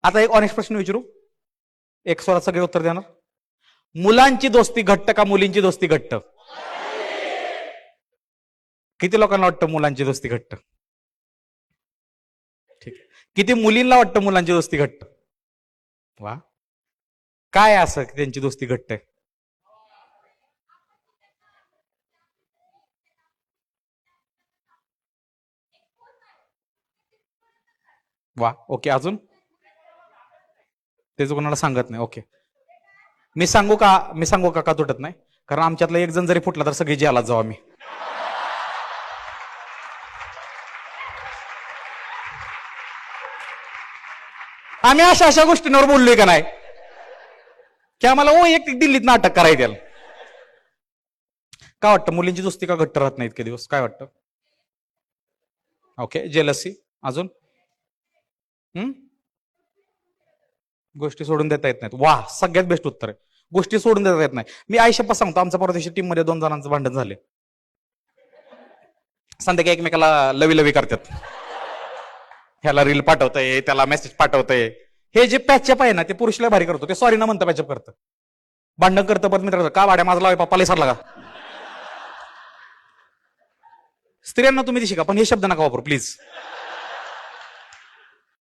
आता एक ऑनेस्ट प्रश्न विचारू, एक स्वरात सगळे उत्तर देणार. मुलांची दोस्ती घट्ट का मुलींची दोस्ती घट्ट? किती लोकांना वाटतं मुलांची दोस्ती घट्ट? ठीक. किती मुलींना वाटतं मुलांची दोस्ती घट्ट? वा, काय असं की त्यांची दोस्ती घट्ट आहे? वा, ओके. अजून तेच कोणाला सांगत नाही. ओके, मी सांगू का तुटत नाही? कारण आमच्यातला एक जण जरी फुटला तर सगळी जेलात जाऊ आम्ही. आम्ही अशा अशा गोष्टींवर बोललोय का नाही की आम्हाला एक दिल्लीत नाटक करायचं त्याला. काय वाटतं, मुलींची दोस्ती का घट्ट राहत नाही इतके दिवस? काय वाटतं? Okay, jealousy. अजून गोष्टी सोडून देता येत नाहीत. वा, सगळ्यात बेस्ट उत्तर आहे. गोष्टी सोडून देता येत नाही. मी आयुष्यात सांगतो, आमच्या परदेशी टीम मध्ये 2 जणांचं भांडण झाले. संध्याकाळी एकमेकाला लवी लवी करतात. ह्याला रील पाठवतंय, त्याला मेसेज पाठवतंय. हे जे पॅचअप आहे ना, ते पुरुषला भारी करतो. ते सॉरी ना म्हणतं पॅचअप करतं. भांडण करतं परत मित्र, का भाड्या माझा लावे पप्पाला विसरला का? स्त्रियांना तुम्ही शिका, पण हे शब्द नका वापरू प्लीज.